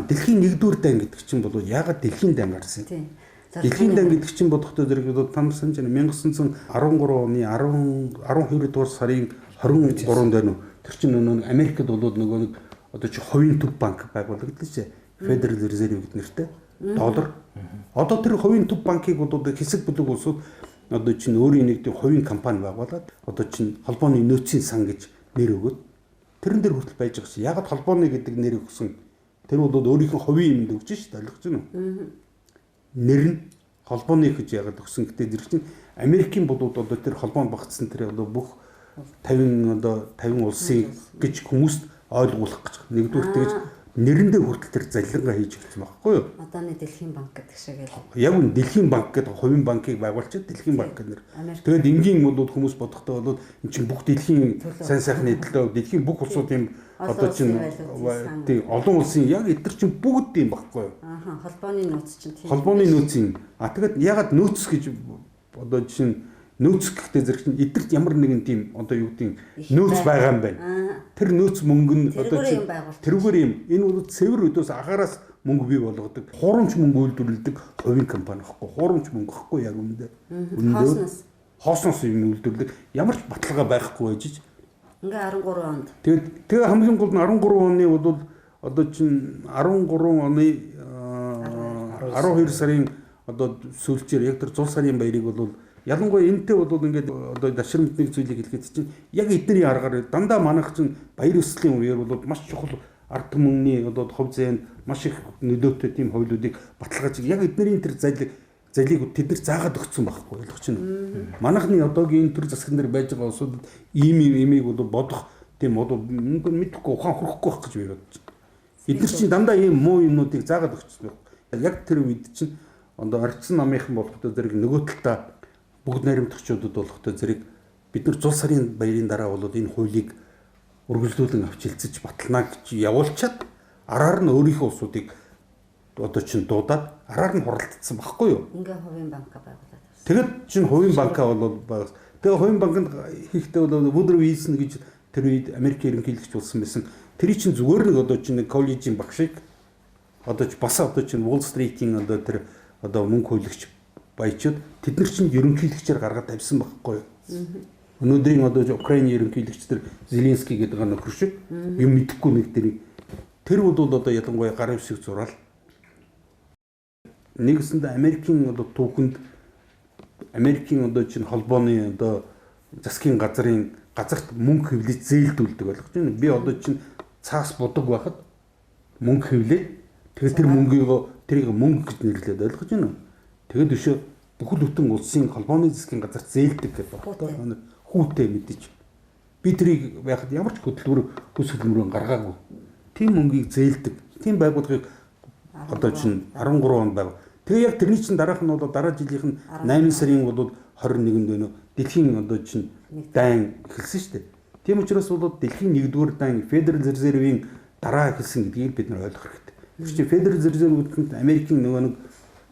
Дэлхийн 1-р дан гэдэг чинь бол яагаад дэлхийн дан гарсан? Тийм. Дэлхийн дан гэдэг чинь бодохдоо зэрэг та нар санаж байна 1913 оны 12 дугаар сарын 23-нд байна уу? Тэр чинь нөгөө Америкт бол нөгөө нэг одоо чи хувийн төв банк байгуулагдсан шээ. Federal Reserve гэдэг нэртэй доллар. Одоо тэр хувийн төв банкыг бол хэсэг бүлэг улсууд одоо чинь өөрийн нэг хувийн компани байгуулад одоо чинь холбооны нөөцийн сан гэж нэр өгөөд тэрэн дээр хүртэл байж байгаа шээ. Ягаад холбооны гэдэг нэр өгсөн? Тэр бол өөрийнхөө хувийн юмд өгч шээ. Ойлгож байна уу? Нэр нь холбооны гэж ягаад өгсөн гэдэг зэрэг чинь Америкийн бол одоо тэр холбоонд багтсан тэр одоо бүх 50 улсын гэж хүмүүст ойлгуулах гэж нэгдүгээр тэгж нэрэндээ хүртэл тэр залилангаа хийж өгсөн байхгүй юу? Одооны Дэлхийн банк гэдэг шиг л. Яг нь Дэлхийн банк гэдэг хувийн банкыг байгуулчихад Дэлхийн банк гэнээр. Тэгээд энгийн бол хүмүүс бодохдоо бол эн чинь бүх дэлхийн сайн сайхны төлөө дэлхийн бүх улсуудын одоо чинь тийм олон улсын яг эдгэр чинь бүгд тийм байхгүй юу? Холбооны нөөц чинь тийм. Холбооны нөөцийн. Тэгээд ягаад нөөц гэж одоо чинь нөөц гэхдээ зэрэг чинь эдгэрт ямар нэгэн тийм одоо юу гэдэг нөөц байгаа юм байна. Тэр нөөц мөнгө нь одоо чинь тэрүүгээр юм. Энэ бол цэвэр өдөөс агаараас мөнгө бий болгодог. Хуурамч мөнгө үйлдвэрлэдэг хувийн компани байхгүй. Хуурамч мөнгө гэхгүй яг үнэндээ. Хоосноос юм үйлдвэрлэдэг. Ямар ч баталгаа байхгүй байж. Ингээ 13 онд. Тэгээ хамгийн гол нь 13 оны бол одоо чинь 13 оны 12 сарын одоо сүүлчээр яг тэр зул сарын баярыг бол ялангуяа энэтэй бол ингээд одоо дашир мэднийг зүйлийг хэлэхэд чинь яг эдний аргаар дандаа манайх чинь баяр өслийн үеэр бол маш чухал ард түмний одоо хувь зээнд маш их нөлөөтэй тийм хуулиудыг баталгааж яг эдний тэр залиг тэд нар заагаад өгсөн байхгүй ойлгож байна. Манайхны одоогийн энэ төр засгийн дээр байж байгаа улсуудад имийг бол бодох тийм одоо мэдхгүй ухаан хөрөхгүй байх гэж би бодож байна. Эдгээр чинь дандаа ийм муу юмнуудыг заагаад өгсөн байх. Яг тэр үед чинь одоо орцсон намынхан болохтой зэрэг нөгөө талдаа бүгд найрамдагчдад болохтой зэрэг бид нар зул сарын баярын дараа бол энэ хуулийг үргэлжлүүлэн авч хэлцэж баталнаа гэж явуулчаад араар нь өөрийнхөө улсуудыг одоо чинь дуудаад араар нь хуралдсан байхгүй юу? Ингээ хувийн банка байгуулад. Тэгэд чинь хувийн банка бол байгаас. Тэгээ хувийн банкнд хийхдээ бол Woodrow Wilson гэж тэр үед Америк ерөнхийлөгч болсон байсан. Тэр чинь зүгээр нэг одоо чинь коллежийн багшийг одоо ч бас одоо чинь Wall Street-ийн одоо тэр одоо мөнгө хөлөгч баячууд тэд нар чинь ерөнхийлөгчээр гаргаад тавьсан байхгүй юу? Өнөөдрийн одоо Украины ерөнхийлөгч тэр Зеленский гэдэг нөхөр шиг юм мэдэхгүй нэг тэр бол одоо ялангуяа гарын шиг зураал нэгсэндээ Америкийн одоо түүхэнд Америкийн одоо чинь холбооны одоо засгийн газарт мөнгө хэвлэж зээлдүүлдэг ойлгож байна. Би одоо чинь цаас будаг байхад мөнгө хэвлээ. Тэгэхээр тэр тэрийг мөнгө гэж нэрлээд ойлгож байна. Тэгэд өшөө бүхэл бүтэн улсын холбооны засгийн газар зээлдэг гэдэг байна. Хүүтэй мэдээж. Би тэрийг байхад ямар ч хөтөлбөр төс хөтөлбөрөөр гаргаагүй. Тийм мөнгийг зээлдэг. Тийм байгууллагыг одоо чинь 13 онд байв. Тэгээ яг тэрний чинь дараах нь бол дараа жилийнх нь 8 сарын бол 21-нд байна. Дэлхийн одоо чинь дан эхэлсэн шүү дээ. Тийм учраас бол дэлхийн 1-р дан Federal Reserve-ийн дараа эхэлсэн гэдгийг бид нар ойлгох хэрэгтэй. Тэр чинь Federal Reserve гэдэг нь Америкийн нөгөө нэг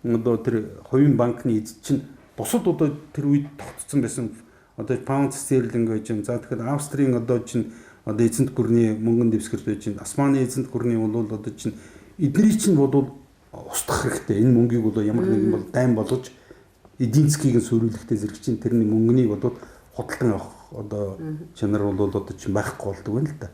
одоо тэр хувийн банкны эзэд чинь бусад одоо тэр үед тогтцсон байсан одоо паунд стерлинг гэж юм. За тэгэхээр Австрийн одоо чинь одоо эзэнт гүрний мөнгөн дэвсгэрт байж чинь Османы эзэнт гүрний бол одоо чинь эдний чинь бол устгах хэрэгтэй. Энэ мөнгийг бол ямар нэгэн бол дайн болгож эдийн засгийг сөрүүлэхтэй зэрэг чинь тэрний мөнгөнийг бол худалдан авах одоо чанар бол одоо чинь байхгүй болдог байна л да.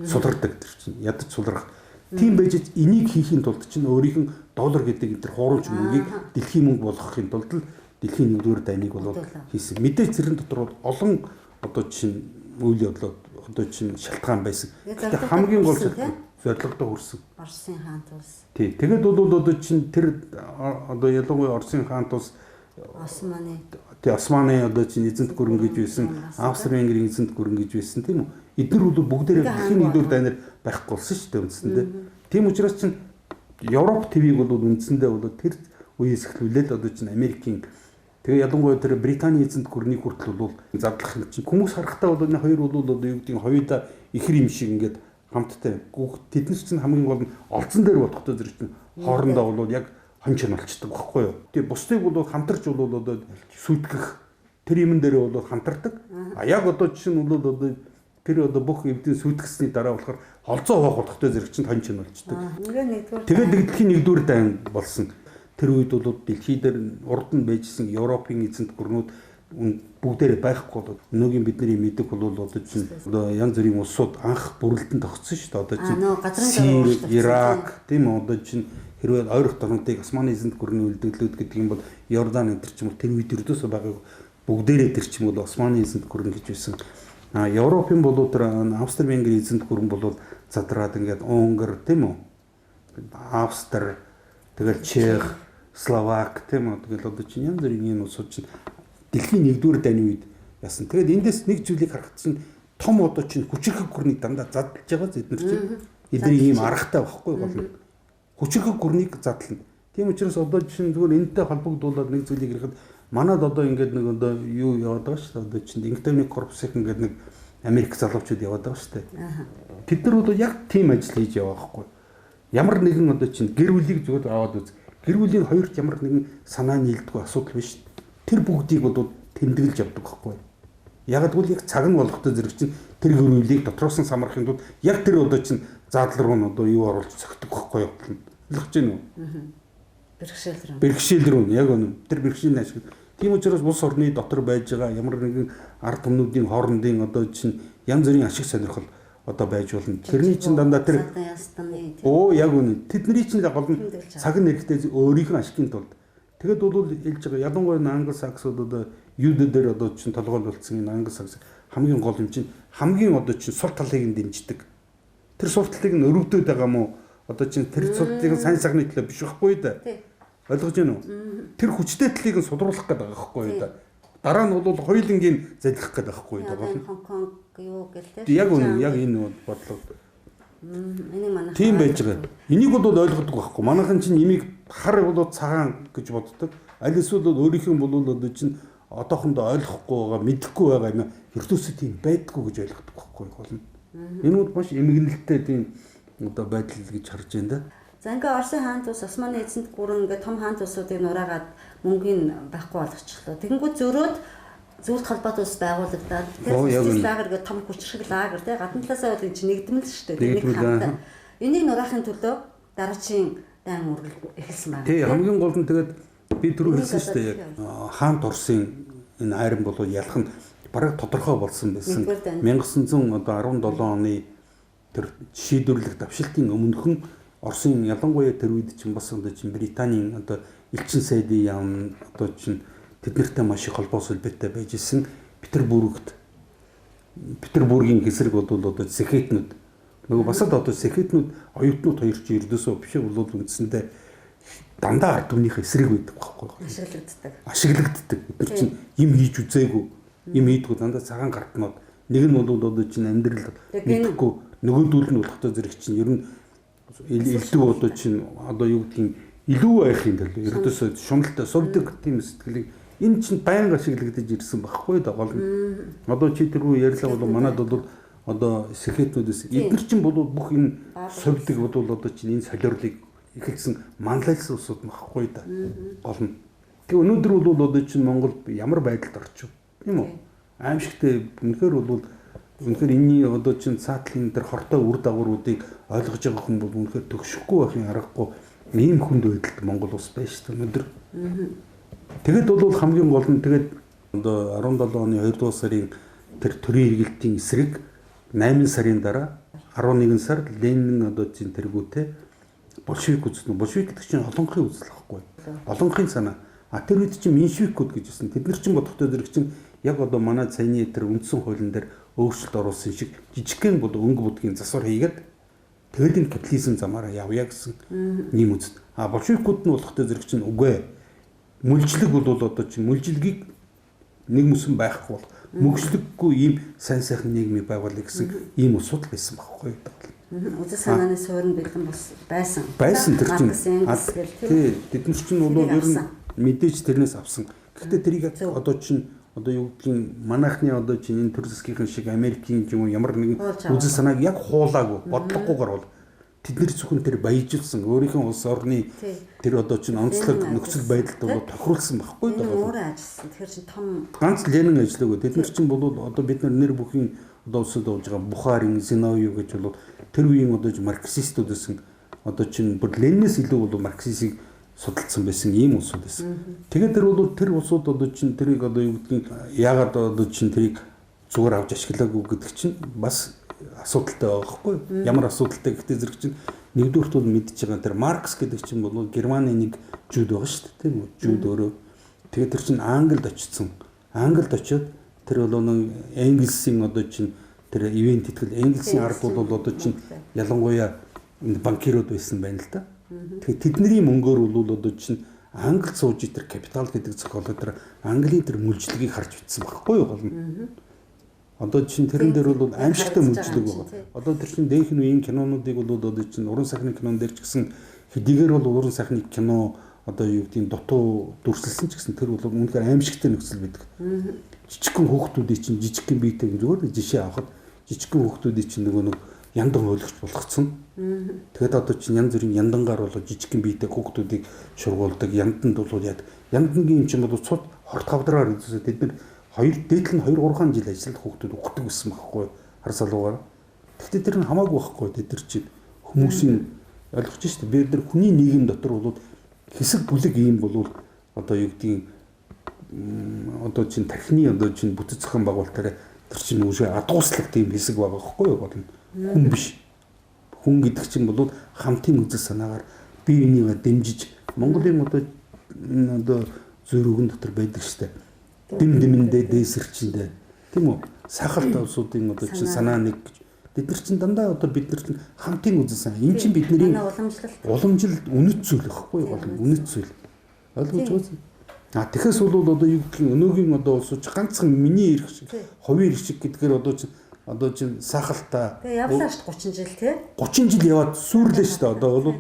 Сулардаг тэр чинь ядаж сулрах. Тийм байж энийг хийхин тулд чинь өөрийнх нь доллар гэдэг энэ хуурамч мөнгийг дэлхийн мөнгө болгохын тулд л дэлхийн 1-р дайныг бол хийсэн. Мэдээж зэрэн дотор бол олон одоо чинь үйл явдлууд одоо чинь шалтгаан байсан. Гэхдээ хамгийн гол зорилгодоо хүрсэн. Оросын хаант улс. Тий. Тэгээд бол одоо чинь тэр одоо ялангуяа Оросын хаант улс Османы одоо чинь эзэнт гүрэн гэж байсан, Австри-Венгрийн эзэнт гүрэн гэж байсан тийм үү? Эдгээр бол бүгдээрээ дэлхийн 1-р дайнаар байхгүй болсон шүү дээ үндсэндээ. Тийм учраас чинь Европ ТV-г бол үндсэндээ бол тэр үеэс эхлүүлээд одоо чинь Америкийн тэгээ ялангуяа тэр Британий эзэнт гүрний хүртэл бол задлах юм чинь хүмүүс харахтаа бол энэ хоёр бол одоо юу гэдэг нь хоёудаа ихэр юм шиг ингээд хамттай. Тэд нар чинь хамгийн гол нь олцсон дээр бодохдоо зэрэг чинь хоорондоо бол яг хонч болчдөг байхгүй юу. Тэгээ бусдыг бол хамтарч бол одоо сүйтгэх тэр юм дээр бол хамтардаг. А яг одоо чинь бол одоо Тэр одоо бүх эвдийн сүйтгэсний дараа болохоор холцоо хуваах болохтой зэрэг чинь тонч нь болчтой. Ингээ нэгдүгээр. Тэгээд дэлхийн нэгдүгээр дайн болсон. Тэр үед бол дэлхий дээр урд нь байжсэн Европын эзэнт гүрнүүд бүгдээрээ байхгүй болоод өнөөгийн бидний мэддэг бол одоо чинь одоо янз бүрийн улсууд анх бүрэлдэн тогтсон шүү дээ. Одоо чинь Сирия, Ирак тийм үү, одоо чинь хэрвээ ойрох дорнуудыг Османы эзэнт гүрний үлдэгдлүүд гэдэг юм бол Йордан энэ ч юм уу тэр үед ердөөсөө байгааг бүгдээрээ тэр ч юм бол Османы эзэнт гүрэн гэж байсан. Европын болоо тэр Австри-Венгрийн эзэнт гүрэн бол задраад ингээд Унгар тийм үү, Австри, тэгэл Чех, Словак тийм үү, тэгэл одоо чинь янз бүрийн энэ улсууд чинь дэлхийн нэгдүгээр дайны үед яасан. Тэгээд эндээс нэг зүйлийг харахад чинь том одоо чинь хүчирхэг гүрнийг дандаа задлж байгаа эдгээр чинь. Эдний ийм аргатай байхгүй болно. Хүчирхэг гүрнийг задлана. Тийм учраас одоо чинь зүгээр энэтэй холбогдуулаад нэг зүйлийг ярихад манад одоо ингээд нэг одоо юу яваад байгаа шүү дээ. Одоо чинь Инктовны корпусыг ингээд нэг Америк залуучууд яваад байгаа шүү дээ. Тэд нар бол яг тийм ажил хийж яваа байхгүй. Ямар нэгэн одоо чинь гэр бүлийг зүгээр аваад үз. Гэр бүлийн хоёрт ямар нэгэн санаа нийлдэггүй асуудал биш. Тэр бүгдийг бол тэмдэглэж явдаг байхгүй. Яг л яг цаг нь болохтой зэрэг чинь тэр гэр бүлийг дотроос нь самарахын тулд яг тэр одоо чинь задлал руу нь одоо юу оруулж цогтөг байхгүй юу. Ойлгож байна уу? Бэрхшээл рүү. Бэрхшээл рүү яг үнэ. Тэр бэрхшээний ашиг. Тийм учраас улс орны дотор байж байгаа ямар нэгэн ард түмнүүдийн хоорондын одоо чинь янз бүрийн ашиг сонирхол одоо байж болно. Тэрний чинь дандаа тэр яг үнэ. Тэдний чинь гол нь цаг нэрхтээ өөрийнх нь ашигын тулд. Тэгэд бол хэлж байгаа ялангуяа англи саксууд одоо юуд дээр одоо чинь толгойлуулсан энэ англи сакс хамгийн гол юм чинь хамгийн одоо чинь сул талыг нь дэмждэг. Тэр сул талыг нь өрөвдөд байгаа мó одоо чинь тэр сул талыг сайн сагны төлөө биш байхгүй да. Ойлгож байна уу? Тэр хүчтэй талыг нь сулруулах гэдэг байгаа байхгүй да. Дараа нь бол хоёулангийн залхих гэдэг байхгүй да. Хонконг юу гэлээ. Яг үнэ яг энэ бодлого. Энийг манайх тийм байж байгаа. Энийг бол ойлгодог байхгүй. Манайхан чинь имийг хар болоод цагаан гэж боддог. Аль эсвэл өөрийнх нь бол одоо чинь одоохондоо ойлгохгүй байгаа, мэдэхгүй байгаа юм. Ердөөсөө тийм байдаггүй гэж ойлгодог байхгүй болно. Энэ бол маш эмгэнэлтэй тийм одоо байдал гэж харж байна да. За ингээ Оросын хаан тус Османы эзэнт гүрэн ингээ том хаан тусуудыг нураагаад мөнгөний байхгүй болгочихлоо. Тэгэнгүүт зөрөөд зөвлөлт холбоот ус байгуулагдаад тэр лагер гэх том хүчрэг лагер тий гадна талаасаа бол энэ чинь нэгдмэл шүү дээ. Нэг хамтаа. Энийг нураахын төлөө дараагийн дайн үргэлж эхэлсэн байна. Тий хамгийн гол нь тэгээд би түрүү хэлсэн шүү дээ. Яг хаан Оросын энэ айран болоо ялах нь бараг тодорхой болсон байсан. 1917 оны тэр шийдвэрлэх давшилтын өмнөхөн Оросын ялангуяа тэр үед чинь бас одоо чинь Британийн одоо элчин сайдын яам одоо чинь тэднэртэй маш их холбоо сүлбэтэй байж исэн Петербургийн хэсрэг бол одоо секретнүүд нөгөө бас одоо секретнүүд оюутнууд хоёр чи ердөөсөө биш бол үндсэндээ дандаа ард түмнийхээ эсрэг байдаг байхгүй ашиглагддаг. Тэр чинь им хийж үзээгүй им хийдгүү дандаа цагаан гартнууд нэг нь бол одоо чинь амьдрал мэдхгүй нөгөөдүүл нь болохтой зэрэг чинь ер нь илүү одоо чинь одоо юу гэдгийг илүү байхын тулд ердөөсөө шуналтай сувдаг тийм сэтгэлийг энэ чинь байнга ашиглагдаж ирсэн байхгүй да гол нь. Одоо чи тэргүй ярьлаа бол манад бол одоо секретнүүдээс эдгээр чинь бол бүх энэ сувдаг бол одоо чинь энэ солиорлыг ихэлсэн манлайлсан усуд байхгүй да гол нь. Тэгээ өнөөдөр бол одоо чинь Монгол ямар байдалд орчих тийм үү? Аимшигтэй үнэхээр энэний одоо чинь цаатлын тэр хортой үр дагавруудыг ойлгож байгаа хүн бол үнэхээр төгшөхгүй байхын аргагүй ийм хүнд байдалд Монгол улс байна шүү дээ өнөөдөр. Тэгэд бол хамгийн гол нь тэгээд одоо 17 оны 2 дугаар сарын тэр төрийн эргэлтийн эсрэг 8 сарын дараа 11 сар Ленин одоо чинь тэргүүтэй большевик үзсэн. Большевик гэдэг чинь олонхын үзэл байхгүй. Олонхын санаа. Тэр үед чинь меньшевикүүд гэж хэлсэн. Тэд нар чинь бодохтой зэрэг чинь яг одоо манай цайны тэр үндсэн хуулийн дээр өөрчлөлт оруулсан шиг жижигхэн бол өнгө будгийн засвар хийгээд тэгэл энэ капитализм замаараа явъя гэсэн ийм үзэл. Большевикүүд нь болохтой зэрэг чинь үгүй. Мүлжлэг бол одоо чинь мүлжилгийг нэг мөсөн байхгүй бол мөгжлөггүй ийм сайн сайхан нийгмийг байгуулъя гэсэн ийм асуудал байсан байхгүй юу? Үзэл санааны суурин бэлэн байсан. Байсан тэр чинь. Тий, бид нар чинь бол ер нь мэдээж тэрнээс авсан. Гэхдээ тэрийг одоо чинь одоо юу гэдгийг манайхны одоо чинь энэ төр засгийн шиг Америкийн юм ямар нэгэн үзэл санааг яг хуулаагүй бодлогогүйгээр бол тэдний зөвхөн тэр баяжуулсан өөрийнхөө улс орны тэр одоо чинь онцлог нөхцөл байдалд бол тохируулсан байхгүй даа. Өөрөө ажилласан. Тэгэхээр чинь том ганц Ленин ажиллаагүй. Тэд нар чинь бол одоо бид нар нэр бүхийн одоо улсад болж байгаа Бухарын, Зиновьев гэж бол тэр үеийн одоо марксистууд гэсэн одоо чинь бүр Ленинээс илүү бол марксистыг судалсан байсан ийм улсууд байсан. Тэгээд тэр улсууд одоо чинь тэрийг одоо юу гэдгийг яагаад одоо чинь тэрийг зүгээр авч ашиглаагүй гэдэг чинь бас асуудалтай байгаа байхгүй юу? Ямар асуудалтай гэхдээ зэрэг чинь нэгдүгürt бол мэдж байгаа тэр Маркс гэдэг чинь бол Германы нэг жууд байгаа шүү дээ тийм үү? Жууд өөрөө. Тэгээд тэр чинь Англид очсон. Англид очиод тэр бол нэг Энгельсийн одоо чинь тэр ивент итгэл Энгельсийн ард бол одоо чинь ялангуяа банкирууд байсан байна л да. Тэгэхээр тэдний мөнгөөр бол одоо чинь Англид сууж итер капитал гэдэг зохиолоо тэр Английн тэр мүлжлэгийг харж бичсэн байхгүй юу гол нь. Одоо чинь тэрэн дээр бол аимшигтай мүлжлэг байгаа. Одоо тэр чинь дээхэн үеийн кинонуудыг бол одоо чинь уран сайхны кинон дээр ч гэсэн хэдийгээр бол уран сайхны кино одоо юу гэдгийг дутуу дүрслэлсэн ч гэсэн тэр бол үнэхээр аимшигтай нөхцөл байдаг. Жижигхэн хүүхдүүдийн чинь жижигхэн биетэй зүгээр жишээ авахад жижигхэн хүүхдүүдийн чинь нэг яндан ойлгож болгоцсон. Тэгээд одоо чинь янз бүрийн яндангаар бол жижигхэн биетэй хүүхдүүдийг шургуулдаг. Янданд бол яд яндангийн юм чинь бол цуд хорт хавдраар үзсэн. Тэд нар дээдл нь 2-3 жил ажиллаад хүүхдүүд өгдөг гэсэн байхгүй хар салуугаар. Гэхдээ тэр нь хамаагүй байхгүй тэд нар чинь хүмүүсийн ойлгож шүү дээ. Бид нар хүний нийгэм дотор бол хэсэг бүлэг юм бол одоо юу гэдгийг одоо чинь тархины одоо чинь бүтэц зохион байгуулалтаараа тэр чинь үгүй адгууслаг тийм хэсэг байгаа байхгүй юу гол нь хүн биш. Хүн гэдэг чинь бол хамтын үзэл санаагаар бие бинийгээ дэмжиж Монголын одоо зөрүүгэн дотор байдаг шүү дээ. Дэм дэмэндээ дээсэрчэндээ тийм үү сахалт улсуудын одоо чинь санаа нэг гэж бид нар чинь дандаа одоо бид нар чинь хамтын үзэл санаа энэ чинь бидний уламжлалт үнэт зүйл гэхгүй юу үнэт зүйл ойлгож байна. Тэгэхээс бол одоо юу гэх юм өнөөгийн одоо улсууч ганцхан миний ирэх шиг хувийн ирэх шиг гэдгээр одоо чинь сахалтаа явлаа шүү 30 жил тий 30 жил яваад сүрлээ шүү дээ одоо бол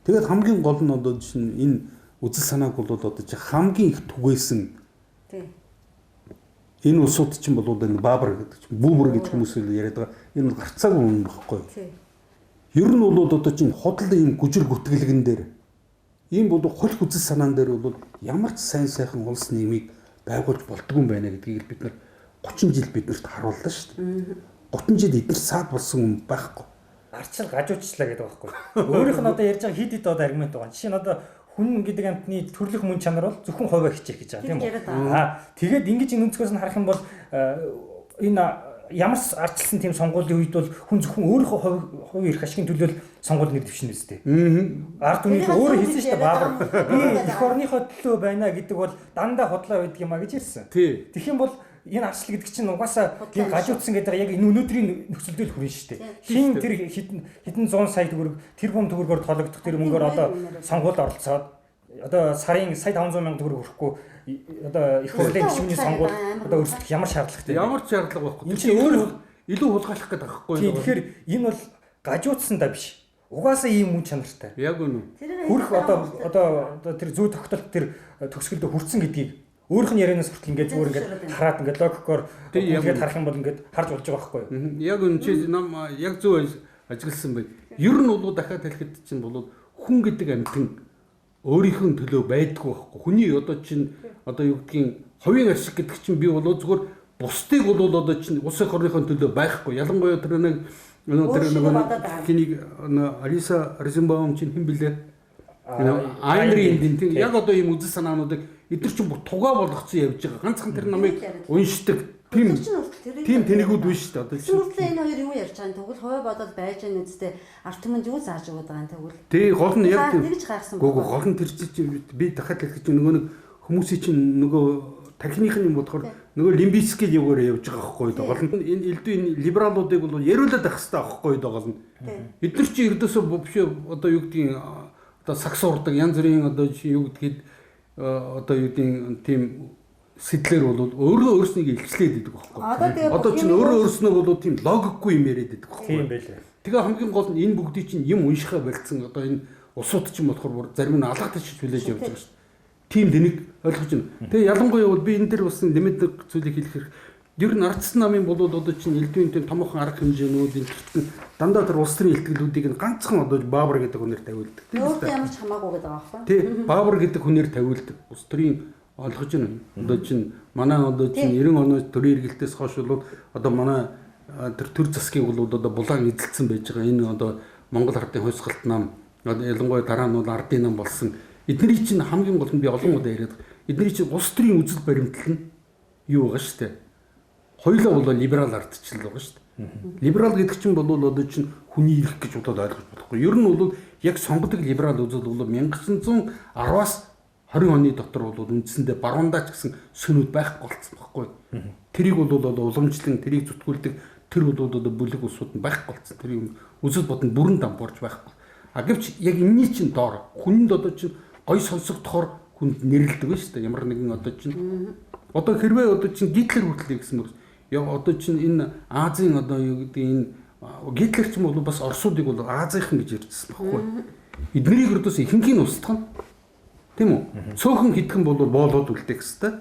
тэгээд хамгийн гол нь одоо чинь энэ үзэл санааг бол одоо чинь хамгийн их түгээсэн энэ улсууд чинь бол энэ баабар гэдэг чинь бүүбэр гэж хүмүүс яриад байгаа энэ гарцаагүй юм багхгүй. Ер нь бол одоо чинь худал ийм гүжир гүтгэлгэн дээр ийм бол хөл үзэл санаан дээр бол ямар ч сайн сайхан улс нийгмийг байгуулж болдгүй юм байна гэдгийг бид нар 30 жил биднэрт харууллаа шүү дээ. 30 жил эдгээр саад болсон юм байхгүй. Арчил гажуучлаа гэдэг байхгүй. Өөрийнх нь одоо ярьж байгаа хид хид одоо аргумент байгаа. Жишээ нь одоо хүн гэдэг амтны төрлөх мөн чанар бол зөвхөн хувиа хичээх гэж байгаа тийм үү? Тэгээд ингэж энэ өнцгөөс нь харах юм бол энэ ямар арчилсан тийм сонгуулийн үед бол хүн зөвхөн өөрийнхөө хувийн эрх ашигын төлөө сонгуульд нэр дэвшнэ үстэй. Ард түмний өөрөө хэлсэн шүү дээ баабар. Би эх орныхоо төлөө байна гэдэг бол дандаа худлаа байдаг юм а гэж ярьсан. Тэгэх юм бол энэ арчил гэдэг чинь угаасаа тийм гажуудсан гэдэг яг энэ өнөөдрийн нөхцөлдөл хүрэн шүү дээ. Хин тэр хэдэн 100 сая төгрөг тэрбум төгрөгөөр тоологдох тэр мөнгөөр одоо сонгуульд оролцоод одоо сарын сая 500 сая төгрөг хүрэхгүй одоо их хурлын гишүүний сонгуул одоо өрсөлдөх ямар шаардлагатай. Ямар ч шаардлага байхгүй. Энэ чинь өөр илүү хулгайлах гэдэг байхгүй юу? Тэгэхээр энэ бол гажуудсан да биш. Угаасаа ийм мөн чанартай. Яг үнэ. Хүрх одоо тэр зүй тогтолт тэр төгсгөлдө хүрсэн гэдгийг өөрөх нь ярианаас хүртэл ингээд зүгээр ингээд хараад ингээд логикоор ингээд харах юм бол ингээд харж болж байгаа байхгүй юу? Яг үнэ чи нам яг зөв ажигласан бай. Ер нь бол дахиад хэлэхэд чинь бол хүн гэдэг амьтан өөрийнхөө төлөө байдгүй байхгүй. Хүний одоо чинь одоо юу гэдгийг хувийн ашиг гэдэг чинь би бол зүгээр бусдыг бол одоо чинь улс орныхоо төлөө байхгүй. Ялангуяа тэр нэг хинийг Алиса Розенбаум чинь хэн блэ? Айн Рэндийн тийм яг одоо ийм үзэл санаануудыг эдгээр чинь бүр тугаа болгоцсон явж байгаа. Ганцхан тэр намайг уншдаг. Тийм тэнэгүүд биш шүү дээ. Одоо чинь энэ хоёр юу ярьж байгаа юм тэгвэл хуваа бодоод байж байгаа нэстэ арт түмэнд юу зааж өгöd байгаа юм тэгвэл. Тий гол нь яг тэгж гайхсан. Гол нь тэр чинь би дахиад хэлэх чинь нөгөө нэг хүмүүсийн чинь нөгөө тархиных нь юм бодохоор нөгөө лимбический юугаар явж байгаа байхгүй юу? Гол нь энэ элдв энэ либералуудыг бол яриулаад байх хэрэгтэй байхгүй юу? Гол нь эдгээр чинь ердөөсөө биш одоо юу гэдгийг одоо сакс урдаг янз бүрийн одоо юу гэдгийг одоо юу гэдгийг тийм сэтлэр бол өөрөө өөрснийг илчлээд идэг байхгүй. Одоо чинь өөрөө өөрснөө бол тийм логикгүй юм яриад идэг байхгүй. Тийм байлээ. Тэгээ хамгийн гол нь энэ бүгдийг чинь юм уншихаа болцсон одоо энэ усууд чинь болохоор зарим нь алгаатай шиж хүлээж явж байгаа шүү дээ. Тийм тэнийг ойлгож байна. Тэгээ ялангуяа бол би энэ дээр бас нэмээд зүйлийг хэлэх хэрэг Ер нь ардсан намын бол одоо чинь элдвэнтийн томоохон арга хэмжээнүүдийн төртөн дандаа тэр улс төрийн илтгэлүүдийг нь ганцхан одоо Баабар гэдэг хүнээр тавиулдаг. Өөртөө ямар ч хамаагүй гэдэг байгаа байхгүй. Тий. Баабар гэдэг хүнээр тавиулдаг. Улс төрийн ойлгож байна. Одоо чинь манай одоо чинь 90 оны төрийн эргэлтээс хойш бол одоо манай тэр төр засгийг бол одоо булаан эзэлсэн байж байгаа. Энэ одоо Монгол ардын хувьсгалт нам одоо ялангуяа дараа нь бол ардын нам болсон. Эдний чинь хамгийн гол нь би олон удаа яриад эдний чинь улс төрийн үзэл баримтлал нь юу байгаа шүү дээ. Хоёулаа бол либерал ардчлал байгаа шүү дээ. Либерал гэдэг чинь бол одоо чинь хүний эрх гэж удаад ойлгож болохгүй. Ер нь бол яг сонгодог либерал үзэл бол 1910-аас 20 оны дотор бол үндсэндээ баруундаа ч гэсэн сүнүүд байхгүй болсон байхгүй. Тэрийг бол уламжлан тэрийг зүтгүүлдэг тэр бол одоо бүлэг улсууд нь байхгүй болсон. Тэрийг үзэл бодонд бүрэн дампуурж байхгүй. А гэвч яг энэний чинь доор хүнд одоо чинь гой сонсогдохоор хүнд нэрлдэг ба шүү дээ. Ямар нэгэн одоо чинь одоо хэрвээ одоо чинь Гитлер хүртэл гэсэн үг. Яг одоо чинь энэ Азийн одоо юу гэдэг энэ Гитлер ч юм бол бас Оросуудыг бол Азийнхан гэж ярьжсэн байхгүй. Эднэрийг өрдөөс ихэнхийг нь устгах нь тийм үү? Цөөхөн хитгэн бол боолоод үлдээх хэвээр.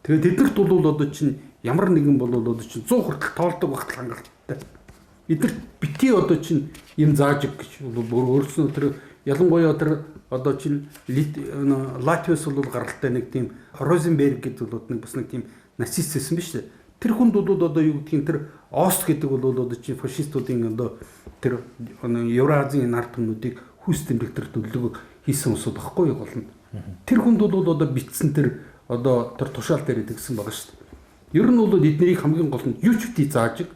Тэгээд эдгэрт бол одоо чинь ямар нэгэн бол одоо чинь 100 хүртэл тоолдог багт хангалттай. Эдгэрт бити одоо чинь юм зааж иг гэж бол өөрснөө тэр ялангуяа тэр одоо чинь Латвиас бол гаралтай нэг тийм Розенберг гэдэг бол нэг бас нэг тийм нацист байсан биз дээ. Тэр хүнд бол одоо юу гэдгийг тэр Ост гэдэг бол одоо чинь фашистуудын одоо тэр Евразийн ард түмнүүдийг хүс тэмдэгтэр төлөв хийсэн усуд багхгүй юу болно. Тэр хүнд бол одоо битсэн тэр одоо тэр тушаал дээр идэгсэн байгаа шүү дээ. Ер нь бол эднэрийг хамгийн гол нь юу ч бити зааж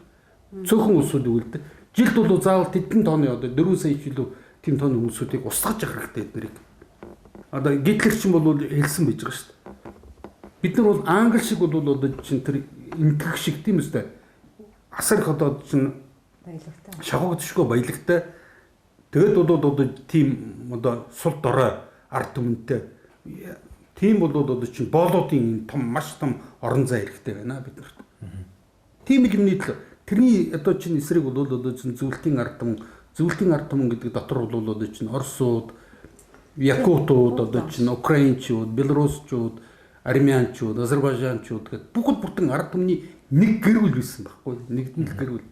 цөөхөн усууд үлдээ. Жилд бол заавал тэдэн тооны одоо 4 сая кг тийм тооны хүмүүсүүдийг устгаж явах хэрэгтэй эднэрийг. Одоо Гитлер ч бол хэлсэн байж байгаа шүү дээ. Бид нар бол англи шиг бол одоо чинь тэр ингэх шиг тийм үстэй. Асар их одоо чинь Баялагтай. Шахагдшгүй баялагтай. Тэгээд одоо тийм одоо сул дорой ард түмэнтэй тийм бол одоо чинь боолуудын том маш том орон зай хэрэгтэй байна бид нарт. Тийм л юмний тэрний одоо чинь эсрэг бол одоо чинь зөвлөлтийн ард түмэн гэдэг дотор бол одоо чинь Оросууд, Якутууд, одоо чинь Украинчууд, Белорусчууд, Армянчууд, Азербайджанчууд гэдэг бүгд бүтэн ард түмний нэг гэрүүл байсан байхгүй нэгдэл гэрүүл.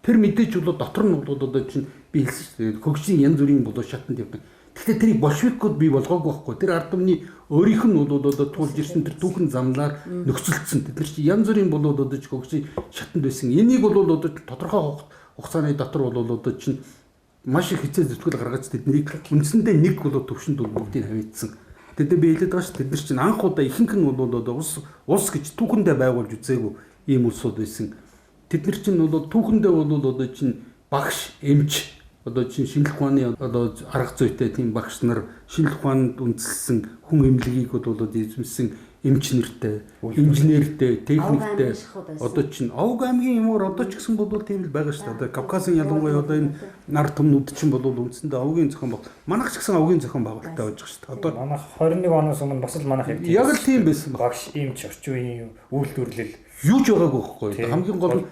Тэр мэдээж бол дотор нь бол одоо чинь би хэлсэн шүү дээ хөгжлийн янз бүрийн болоо шатанд явдаг. Гэхдээ тэрийг большевикууд бий болгоогүй байхгүй. Тэр ард түмний өөрийнх нь бол одоо туулж ирсэн тэр түүхэн замлаар нөхцөлдсөн. Тэд нар чи янз бүрийн болоо одоо чи хөгжлийн шатанд байсан. Энийг бол одоо тодорхой хугацааны дотор бол одоо чинь маш их хэцүү зүтгэл гаргаж тэднийг үндсэндээ нэг бол төвшөнд бүгдийг хавьдсан. Тэд би хэлээд байгаа шүү. Тэд нар чинь анх удаа ихэнх нь бол одоо улс гэж түүхэндээ байгуулж үзээгүй ийм улсууд байсан. Тэд нар чинь бол түүхэндээ бол одоо чинь багш, эмч одоо чинь шинжлэх ухааны одоо арга зүйтэй тийм багш нар шинжлэх ухаанд үндэслэн хүн эмнэлгийг бол эзэмсэн эмч нартай, инженертэй, техниктэй одоо чинь Овг аймгийн юмор одоо ч гэсэн бол тийм л байгаа шүү дээ. Одоо Кавказын ялангуяа одоо энэ нар түмнүүд чинь бол үндсэндээ овгийн зохион байгуулалт. Манайх ч гэсэн овгийн зохион байгуулалттай байж байгаа шүү дээ. Одоо манайх 21 оноос өмнө бас л манайх яг л тийм байсан. Багш, эмч, орчин үеийн үйлдвэрлэл юу ч байгаагүй байхгүй. Хамгийн гол нь